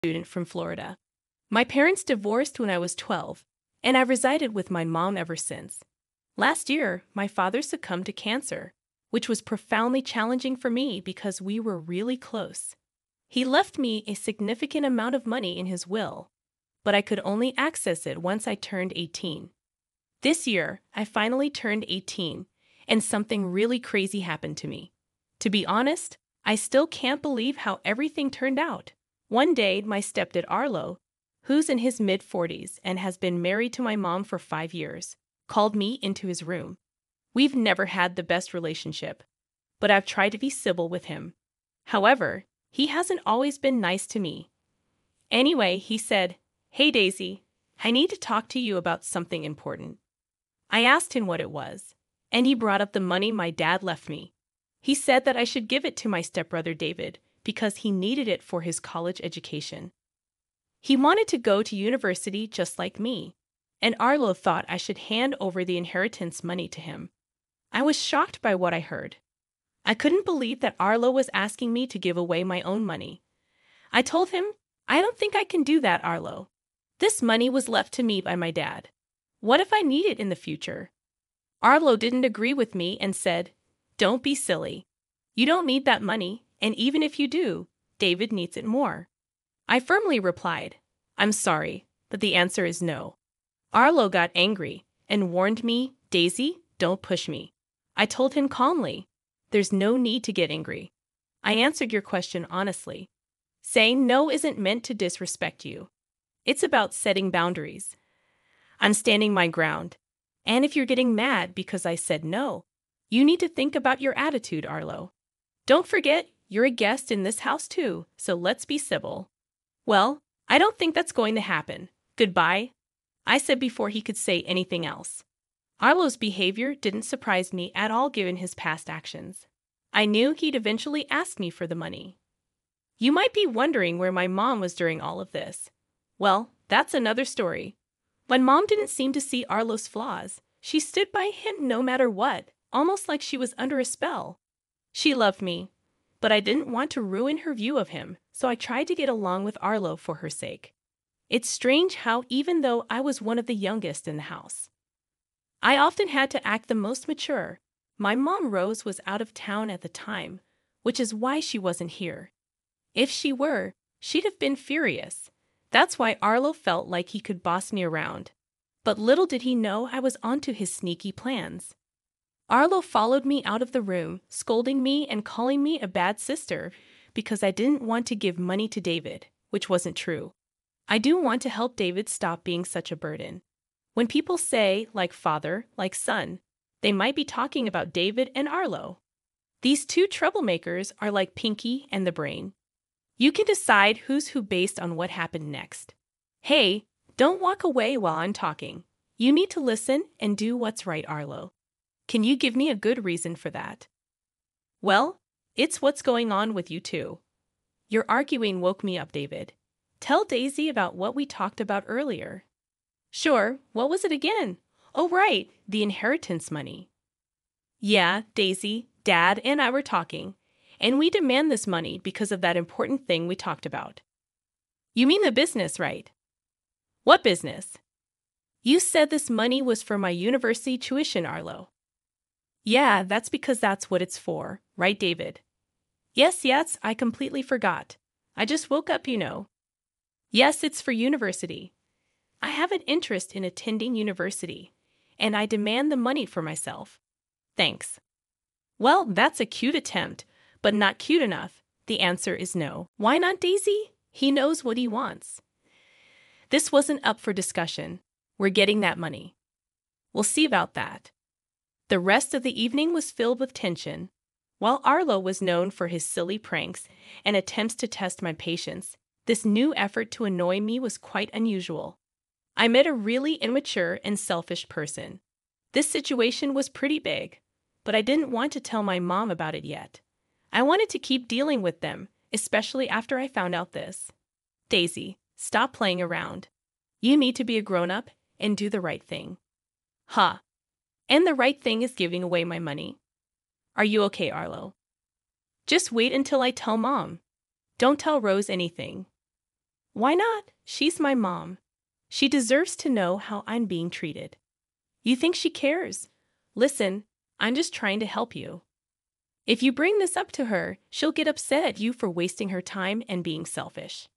student from Florida. My parents divorced when I was 12, and I've resided with my mom ever since. Last year, my father succumbed to cancer, which was profoundly challenging for me because we were really close. He left me a significant amount of money in his will, but I could only access it once I turned 18. This year, I finally turned 18, and something really crazy happened to me. To be honest, I still can't believe how everything turned out. One day, my stepdad Arlo, who's in his mid-40s and has been married to my mom for 5 years, called me into his room. We've never had the best relationship, but I've tried to be civil with him. However, he hasn't always been nice to me. Anyway, he said, "Hey Daisy, I need to talk to you about something important." I asked him what it was, and he brought up the money my dad left me. He said that I should give it to my stepbrother David because he needed it for his college education. He wanted to go to university just like me, and Arlo thought I should hand over the inheritance money to him. I was shocked by what I heard. I couldn't believe that Arlo was asking me to give away my own money. I told him, "I don't think I can do that, Arlo. This money was left to me by my dad. What if I need it in the future?" Arlo didn't agree with me and said, "Don't be silly. You don't need that money, and even if you do, David needs it more." I firmly replied, "I'm sorry, but the answer is no." Arlo got angry and warned me, "Daisy, don't push me." I told him calmly, "There's no need to get angry. I answered your question honestly. Saying no isn't meant to disrespect you. It's about setting boundaries. I'm standing my ground. And if you're getting mad because I said no, you need to think about your attitude, Arlo. Don't forget, you're a guest in this house too, so let's be civil." "Well, I don't think that's going to happen. Goodbye," I said before he could say anything else. Arlo's behavior didn't surprise me at all given his past actions. I knew he'd eventually ask me for the money. You might be wondering where my mom was during all of this. Well, that's another story. My mom didn't seem to see Arlo's flaws. She stood by him no matter what, almost like she was under a spell. She loved me, but I didn't want to ruin her view of him, so I tried to get along with Arlo for her sake. It's strange how, even though I was one of the youngest in the house, I often had to act the most mature. My mom, Rose, was out of town at the time, which is why she wasn't here. If she were, she'd have been furious. That's why Arlo felt like he could boss me around. But little did he know I was onto his sneaky plans. Arlo followed me out of the room, scolding me and calling me a bad sister because I didn't want to give money to David, which wasn't true. I do want to help David stop being such a burden. When people say, like father, like son, they might be talking about David and Arlo. These two troublemakers are like Pinky and the Brain. You can decide who's who based on what happened next. Hey, don't walk away while I'm talking. You need to listen and do what's right, Arlo. Can you give me a good reason for that? Well, it's what's going on with you two. Your arguing woke me up, David. Tell Daisy about what we talked about earlier. Sure, what was it again? Oh, right, the inheritance money. Yeah, Daisy, Dad, and I were talking, and we demand this money because of that important thing we talked about. You mean the business, right? What business? You said this money was for my university tuition, Arlo. Yeah, that's because that's what it's for, right, David? Yes, I completely forgot. I just woke up, you know. Yes, it's for university. I have an interest in attending university, and I demand the money for myself. Thanks. Well, that's a cute attempt, but not cute enough. The answer is no. Why not, Daisy? He knows what he wants. This wasn't up for discussion. We're getting that money. We'll see about that. The rest of the evening was filled with tension. While Arlo was known for his silly pranks and attempts to test my patience, this new effort to annoy me was quite unusual. I met a really immature and selfish person. This situation was pretty big, but I didn't want to tell my mom about it yet. I wanted to keep dealing with them, especially after I found out this. Daisy, stop playing around. You need to be a grown-up and do the right thing. Huh. And the right thing is giving away my money. Are you okay, Arlo? Just wait until I tell Mom. Don't tell Rose anything. Why not? She's my mom. She deserves to know how I'm being treated. You think she cares? Listen, I'm just trying to help you. If you bring this up to her, she'll get upset at you for wasting her time and being selfish.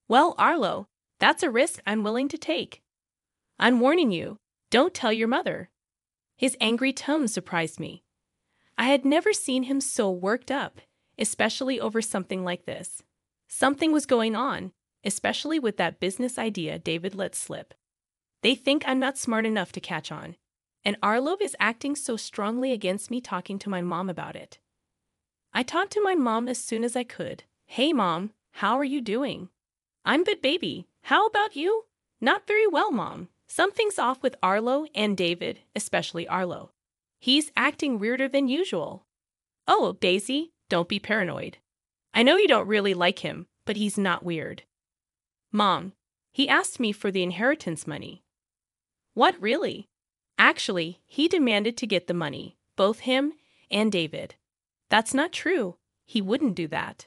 Well, Arlo, that's a risk I'm willing to take. I'm warning you, don't tell your mother. His angry tone surprised me. I had never seen him so worked up, especially over something like this. Something was going on, especially with that business idea David let slip. They think I'm not smart enough to catch on, and Arlo is acting so strongly against me talking to my mom about it. I talked to my mom as soon as I could. Hey, Mom, how are you doing? I'm good, baby. How about you? Not very well, Mom. Something's off with Arlo and David, especially Arlo. He's acting weirder than usual. Oh, Daisy, don't be paranoid. I know you don't really like him, but he's not weird. Mom, he asked me for the inheritance money. What, really? Actually, he demanded to get the money, both him and David. That's not true. He wouldn't do that.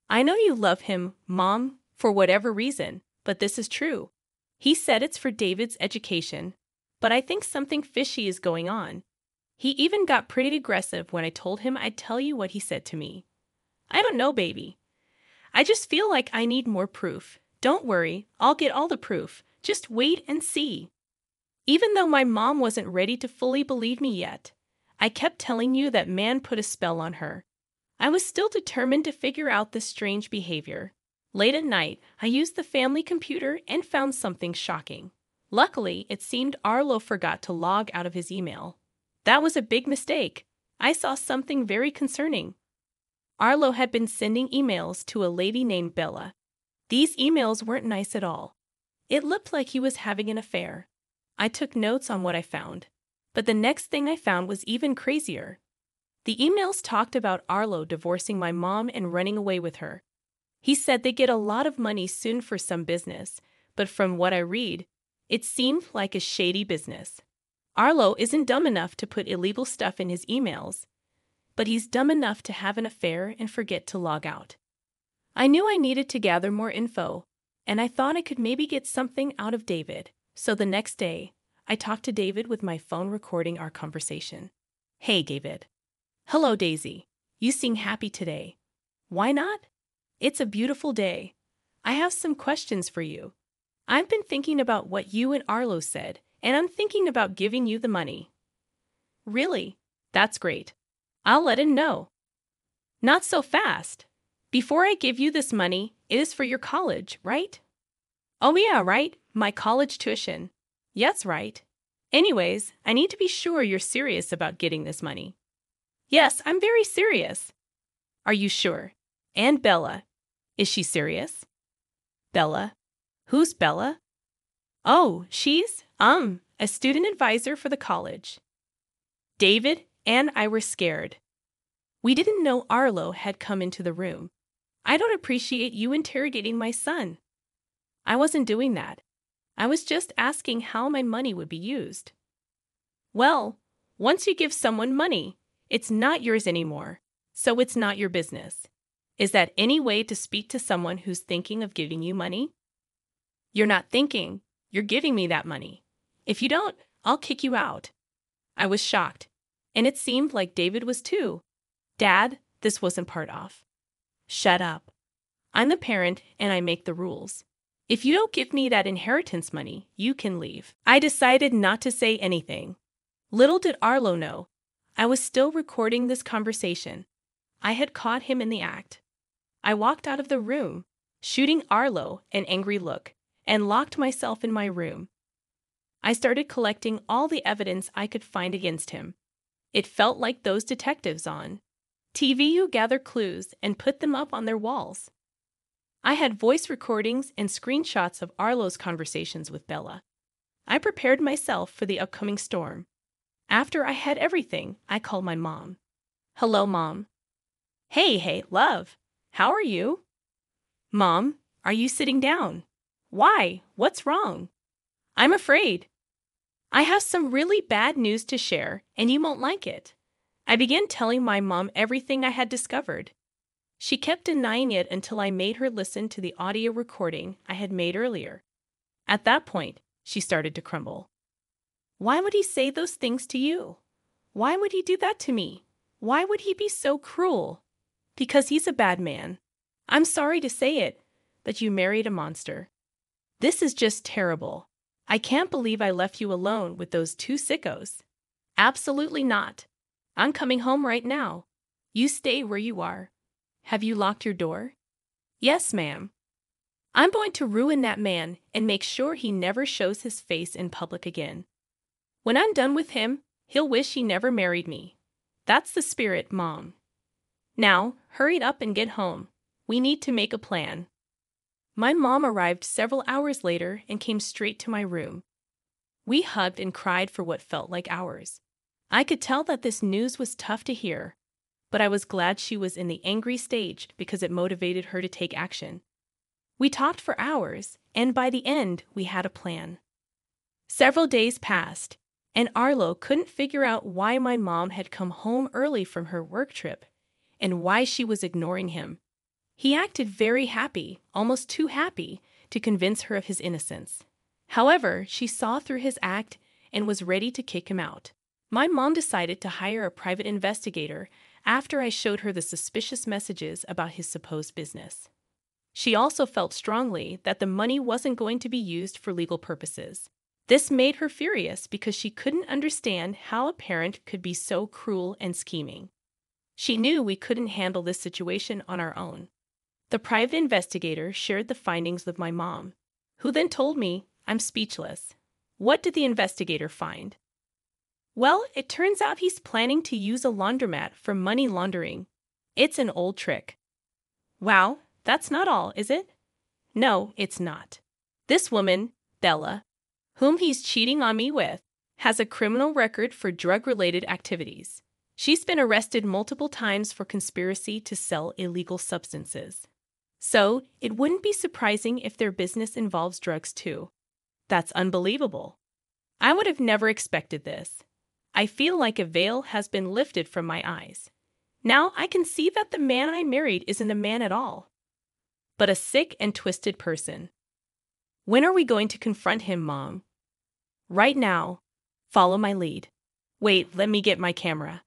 I know you love him, Mom, for whatever reason, but this is true. He said it's for David's education, but I think something fishy is going on. He even got pretty aggressive when I told him I'd tell you what he said to me. I don't know, baby. I just feel like I need more proof. Don't worry, I'll get all the proof. Just wait and see. Even though my mom wasn't ready to fully believe me yet, I kept telling you that man put a spell on her. I was still determined to figure out this strange behavior. Late at night, I used the family computer and found something shocking. Luckily, it seemed Arlo forgot to log out of his email. That was a big mistake. I saw something very concerning. Arlo had been sending emails to a lady named Bella. These emails weren't nice at all. It looked like he was having an affair. I took notes on what I found, but the next thing I found was even crazier. The emails talked about Arlo divorcing my mom and running away with her. He said they'd get a lot of money soon for some business, but from what I read, it seemed like a shady business. Arlo isn't dumb enough to put illegal stuff in his emails, but he's dumb enough to have an affair and forget to log out. I knew I needed to gather more info, and I thought I could maybe get something out of David. So the next day, I talked to David with my phone recording our conversation. Hey, David. Hello, Daisy. You seem happy today. Why not? It's a beautiful day. I have some questions for you. I've been thinking about what you and Arlo said, and I'm thinking about giving you the money. Really? That's great. I'll let him know. Not so fast. Before I give you this money, it is for your college, right? Oh yeah, right. My college tuition. Yes, right. Anyways, I need to be sure you're serious about getting this money. Yes, I'm very serious. Are you sure? And Bella. Is she serious? Bella? Who's Bella? Oh, she's, a student advisor for the college. David and I were scared. We didn't know Arlo had come into the room. I don't appreciate you interrogating my son. I wasn't doing that. I was just asking how my money would be used. Well, once you give someone money, it's not yours anymore, so it's not your business. Is that any way to speak to someone who's thinking of giving you money? You're not thinking, you're giving me that money. If you don't, I'll kick you out. I was shocked, and it seemed like David was too. Dad, this wasn't part of. Shut up. I'm the parent and I make the rules. If you don't give me that inheritance money, you can leave. I decided not to say anything. Little did Arlo know, I was still recording this conversation. I had caught him in the act. I walked out of the room, shooting Arlo an angry look, and locked myself in my room. I started collecting all the evidence I could find against him. It felt like those detectives on TV who gather clues and put them up on their walls. I had voice recordings and screenshots of Arlo's conversations with Bella. I prepared myself for the upcoming storm. After I had everything, I called my mom. Hello, Mom. Hey, love. How are you? Mom, are you sitting down? Why? What's wrong? I'm afraid. I have some really bad news to share, and you won't like it. I began telling my mom everything I had discovered. She kept denying it until I made her listen to the audio recording I had made earlier. At that point, she started to crumble. Why would he say those things to you? Why would he do that to me? Why would he be so cruel? Because he's a bad man. I'm sorry to say it, but you married a monster. This is just terrible. I can't believe I left you alone with those two sickos. Absolutely not. I'm coming home right now. You stay where you are. Have you locked your door? Yes, ma'am. I'm going to ruin that man and make sure he never shows his face in public again. When I'm done with him, he'll wish he never married me. That's the spirit, Mom. Now, hurry up and get home. We need to make a plan. My mom arrived several hours later and came straight to my room. We hugged and cried for what felt like hours. I could tell that this news was tough to hear, but I was glad she was in the angry stage because it motivated her to take action. We talked for hours, and by the end, we had a plan. Several days passed, and Arlo couldn't figure out why my mom had come home early from her work trip and why she was ignoring him. He acted very happy, almost too happy, to convince her of his innocence. However, she saw through his act and was ready to kick him out. My mom decided to hire a private investigator after I showed her the suspicious messages about his supposed business. She also felt strongly that the money wasn't going to be used for legal purposes. This made her furious because she couldn't understand how a parent could be so cruel and scheming. She knew we couldn't handle this situation on our own. The private investigator shared the findings with my mom, who then told me I'm speechless. What did the investigator find? Well, it turns out he's planning to use a laundromat for money laundering. It's an old trick. Wow, that's not all, is it? No, it's not. This woman, Bella, whom he's cheating on me with, has a criminal record for drug-related activities. She's been arrested multiple times for conspiracy to sell illegal substances. So, it wouldn't be surprising if their business involves drugs too. That's unbelievable. I would have never expected this. I feel like a veil has been lifted from my eyes. Now I can see that the man I married isn't a man at all, but a sick and twisted person. When are we going to confront him, Mom? Right now. Follow my lead. Wait, let me get my camera.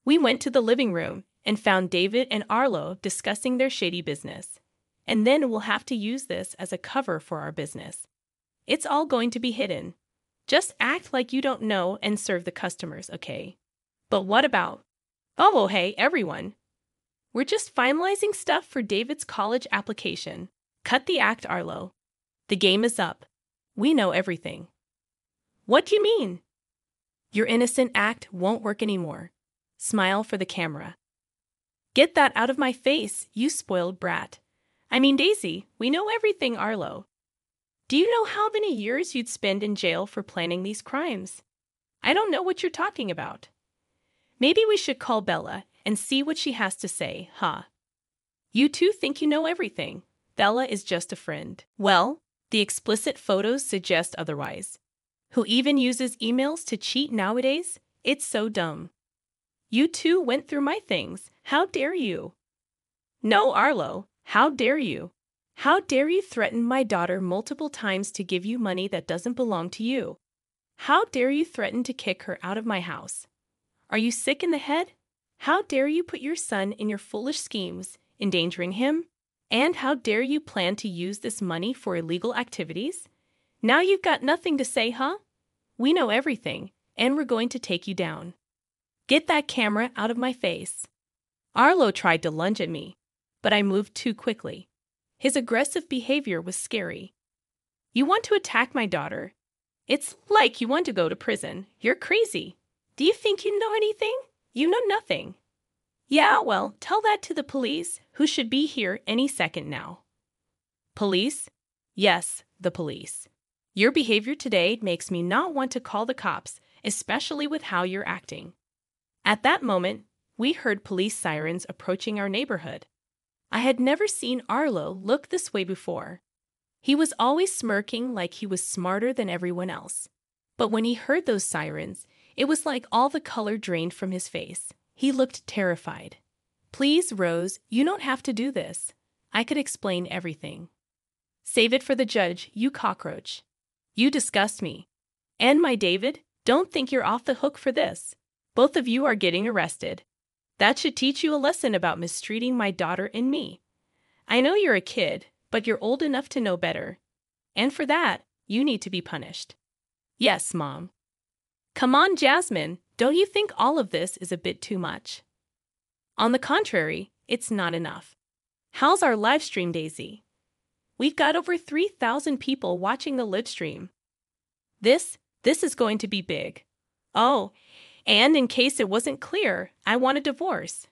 We went to the living room and found David and Arlo discussing their shady business. And then we'll have to use this as a cover for our business. It's all going to be hidden. Just act like you don't know and serve the customers, okay? But what about? Oh, hey, everyone. We're just finalizing stuff for David's college application. Cut the act, Arlo. The game is up. We know everything. What do you mean? Your innocent act won't work anymore. Smile for the camera. Get that out of my face, you spoiled brat. I mean, Daisy, we know everything, Arlo. Do you know how many years you'd spend in jail for planning these crimes? I don't know what you're talking about. Maybe we should call Bella and see what she has to say, huh? You two think you know everything. Bella is just a friend. Well, the explicit photos suggest otherwise. Who even uses emails to cheat nowadays? It's so dumb. You two went through my things. How dare you? No, Arlo, how dare you? How dare you threaten my daughter multiple times to give you money that doesn't belong to you? How dare you threaten to kick her out of my house? Are you sick in the head? How dare you put your son in your foolish schemes, endangering him? And how dare you plan to use this money for illegal activities? Now you've got nothing to say, huh? We know everything, and we're going to take you down. Get that camera out of my face. Arlo tried to lunge at me, but I moved too quickly. His aggressive behavior was scary. You want to attack my daughter? It's like you want to go to prison. You're crazy. Do you think you know anything? You know nothing. Yeah, well, tell that to the police, who should be here any second now. Police? Yes, the police. Your behavior today makes me not want to call the cops, especially with how you're acting. At that moment, we heard police sirens approaching our neighborhood. I had never seen Arlo look this way before. He was always smirking like he was smarter than everyone else. But when he heard those sirens, it was like all the color drained from his face. He looked terrified. Please, Rose, you don't have to do this. I could explain everything. Save it for the judge, you cockroach. You disgust me. And my David, don't think you're off the hook for this. Both of you are getting arrested. That should teach you a lesson about mistreating my daughter and me. I know you're a kid, but you're old enough to know better. And for that, you need to be punished. Yes, Mom. Come on, Jasmine, don't you think all of this is a bit too much? On the contrary, it's not enough. How's our live stream, Daisy? We've got over 3,000 people watching the live stream. This is going to be big. Oh, and in case it wasn't clear, I want a divorce.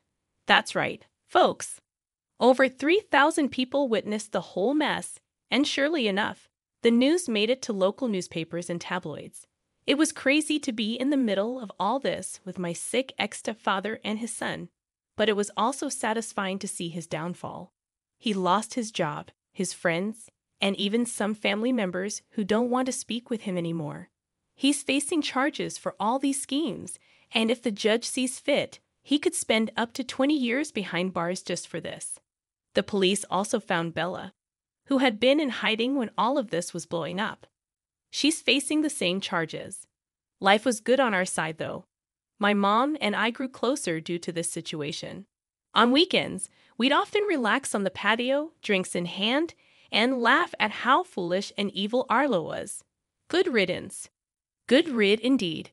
That's right, folks. Over 3,000 people witnessed the whole mess, and surely enough, the news made it to local newspapers and tabloids. It was crazy to be in the middle of all this with my sick ex-stepfather and his son, but it was also satisfying to see his downfall. He lost his job, his friends, and even some family members who don't want to speak with him anymore. He's facing charges for all these schemes, and if the judge sees fit, he could spend up to 20 years behind bars just for this. The police also found Bella, who had been in hiding when all of this was blowing up. She's facing the same charges. Life was good on our side, though. My mom and I grew closer due to this situation. On weekends, we'd often relax on the patio, drinks in hand, and laugh at how foolish and evil Arlo was. Good riddance. Good rid indeed.